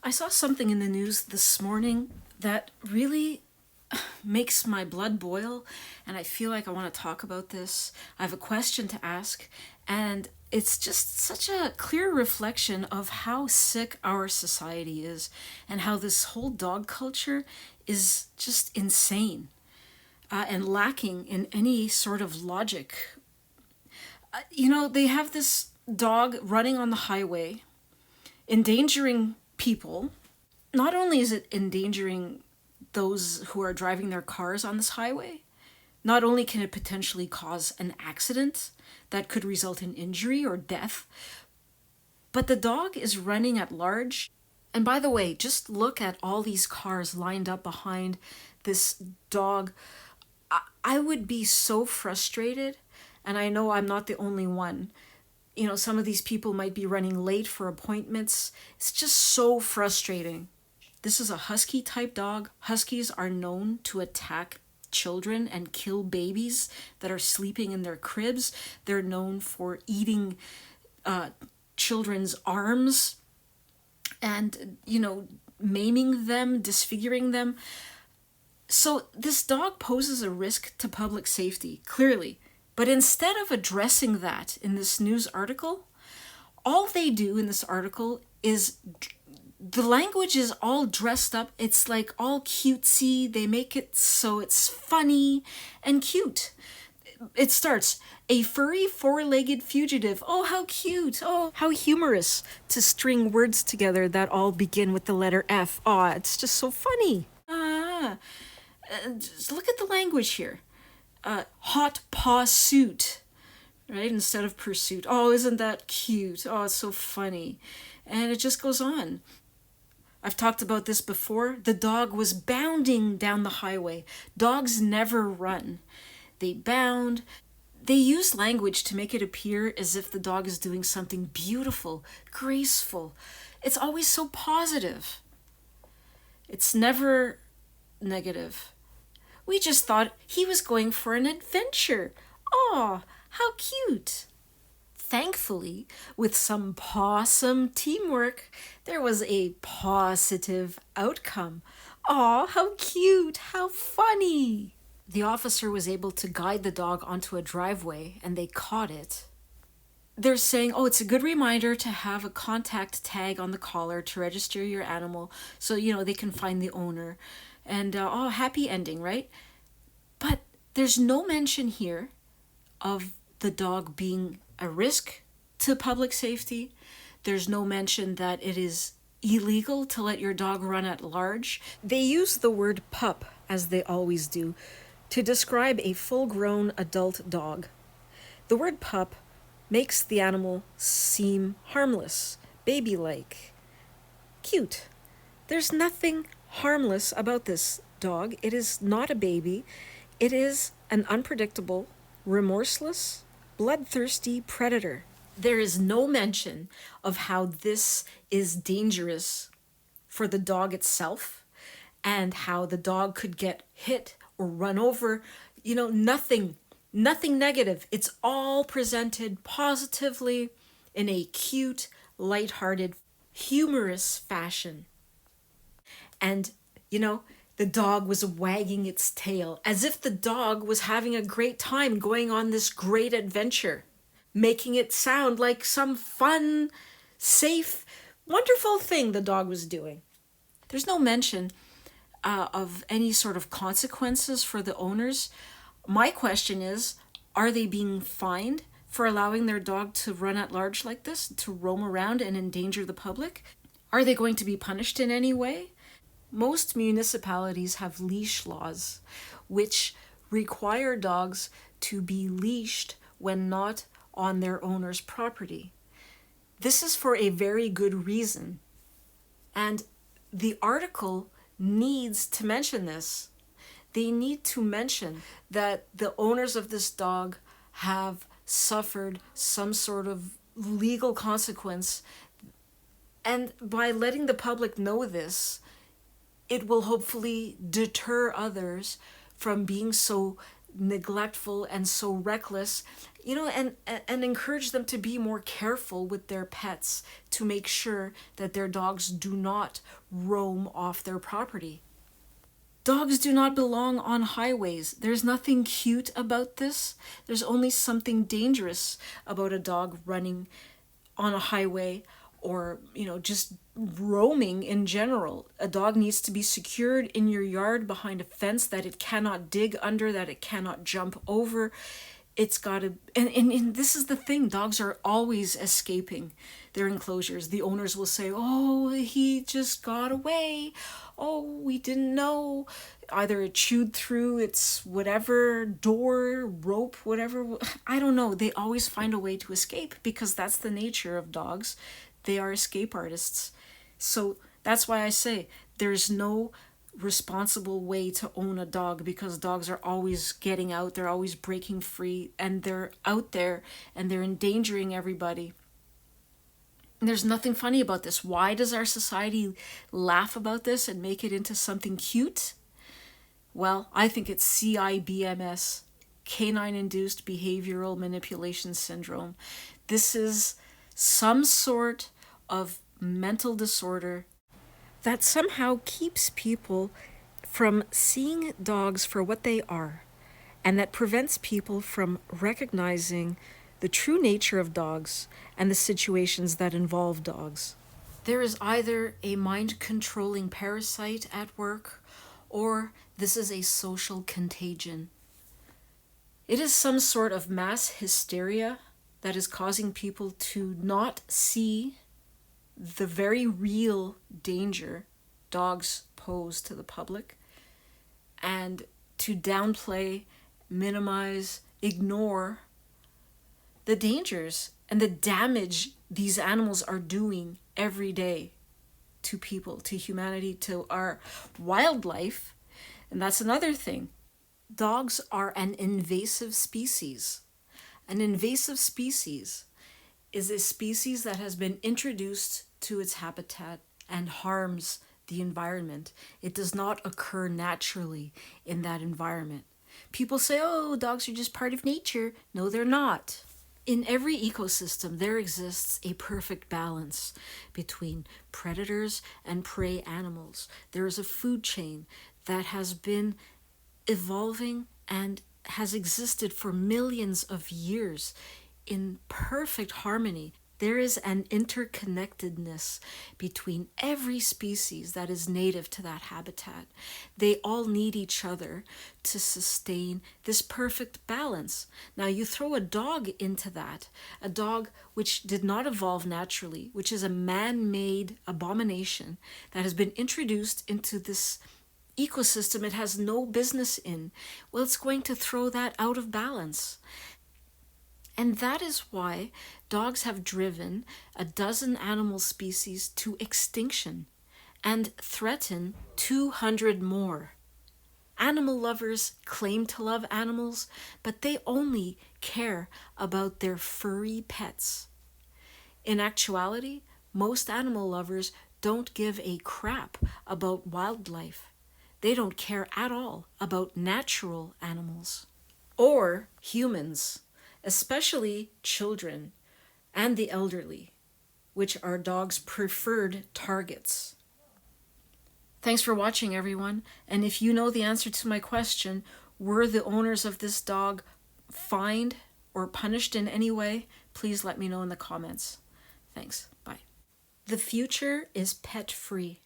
I saw something in the news this morning that really makes my blood boil, and I feel like I want to talk about this. I have a question to ask, and it's just such a clear reflection of how sick our society is and how this whole dog culture is just insane and lacking in any sort of logic. They have this dog running on the highway, endangering people. Not only is it endangering those who are driving their cars on this highway, not only can it potentially cause an accident that could result in injury or death, but the dog is running at large. And by the way, just look at all these cars lined up behind this dog. I would be so frustrated, and I know I'm not the only one. Some of these people might be running late for appointments. It's just so frustrating. This is a husky type dog. Huskies are known to attack children and kill babies that are sleeping in their cribs. They're known for eating children's arms and, maiming them, disfiguring them. So this dog poses a risk to public safety, clearly. But instead of addressing that in this news article, all they do in this article is the language is all dressed up. It's like all cutesy. They make it so it's funny and cute. It starts, a furry four-legged fugitive. Oh, how cute. Oh, how humorous to string words together that all begin with the letter F. Oh, it's just so funny. Just look at the language here. Hot paw suit, right? Instead of pursuit. Oh, isn't that cute? Oh, it's so funny. And it just goes on. I've talked about this before. The dog was bounding down the highway. Dogs never run. They bound. They use language to make it appear as if the dog is doing something beautiful, graceful. It's always so positive. It's never negative. We just thought he was going for an adventure. Aw, how cute. Thankfully, with some pawsome teamwork, there was a positive outcome. Aw, how cute, how funny. The officer was able to guide the dog onto a driveway, and they caught it. They're saying, oh, it's a good reminder to have a contact tag on the collar to register your animal so, they can find the owner. And, happy ending, right? But there's no mention here of the dog being a risk to public safety. There's no mention that it is illegal to let your dog run at large. They use the word pup, as they always do, to describe a full-grown adult dog. The word pup makes the animal seem harmless, baby-like, cute. There's nothing harmless about this dog. It is not a baby. It is an unpredictable, remorseless, bloodthirsty predator. There is no mention of how this is dangerous for the dog itself and how the dog could get hit or run over. Nothing negative. It's all presented positively in a cute, lighthearted, humorous fashion. And, the dog was wagging its tail as if the dog was having a great time going on this great adventure, making it sound like some fun, safe, wonderful thing the dog was doing. There's no mention of any sort of consequences for the owners. My question is, are they being fined for allowing their dog to run at large like this, to roam around and endanger the public? Are they going to be punished in any way? Most municipalities have leash laws, which require dogs to be leashed when not on their owner's property. This is for a very good reason. And the article needs to mention this. They need to mention that the owners of this dog have suffered some sort of legal consequence. And by letting the public know this, it will hopefully deter others from being so neglectful and so reckless, and encourage them to be more careful with their pets to make sure that their dogs do not roam off their property. Dogs do not belong on highways. There's nothing cute about this. There's only something dangerous about a dog running on a highway, or just roaming in general. A dog needs to be secured in your yard behind a fence that it cannot dig under, that it cannot jump over. It's got to, and this is the thing, dogs are always escaping their enclosures. The owners will say, oh, he just got away, oh, we didn't know. Either it chewed through its whatever door, rope, whatever, I don't know. They always find a way to escape because that's the nature of dogs. They are escape artists. So that's why I say there's no responsible way to own a dog, because dogs are always getting out, they're always breaking free, and they're out there and they're endangering everybody. And there's nothing funny about this. Why does our society laugh about this and make it into something cute? Well, I think it's CIBMS, canine-induced behavioral manipulation syndrome. This is some sort of mental disorder that somehow keeps people from seeing dogs for what they are, and that prevents people from recognizing the true nature of dogs and the situations that involve dogs. There is either a mind-controlling parasite at work, or this is a social contagion. It is some sort of mass hysteria that is causing people to not see the very real danger dogs pose to the public, and to downplay, minimize, ignore the dangers and the damage these animals are doing every day to people, to humanity, to our wildlife. And that's another thing. Dogs are an invasive species. An invasive species is a species that has been introduced to its habitat and harms the environment. It does not occur naturally in that environment. People say, oh, dogs are just part of nature. No, they're not. In every ecosystem, there exists a perfect balance between predators and prey animals. There is a food chain that has been evolving and has existed for millions of years in perfect harmony. There is an interconnectedness between every species that is native to that habitat. They all need each other to sustain this perfect balance. Now you throw a dog into that, a dog which did not evolve naturally, which is a man-made abomination that has been introduced into this ecosystem it has no business in. Well, it's going to throw that out of balance. And that is why dogs have driven a dozen animal species to extinction and threaten 200 more. Animal lovers claim to love animals, but they only care about their furry pets. In actuality, most animal lovers don't give a crap about wildlife. They don't care at all about natural animals or humans, especially children and the elderly, which are dogs' preferred targets. Thanks for watching, everyone. And if you know the answer to my question, were the owners of this dog fined or punished in any way? Please let me know in the comments. Thanks. Bye. The future is pet-free.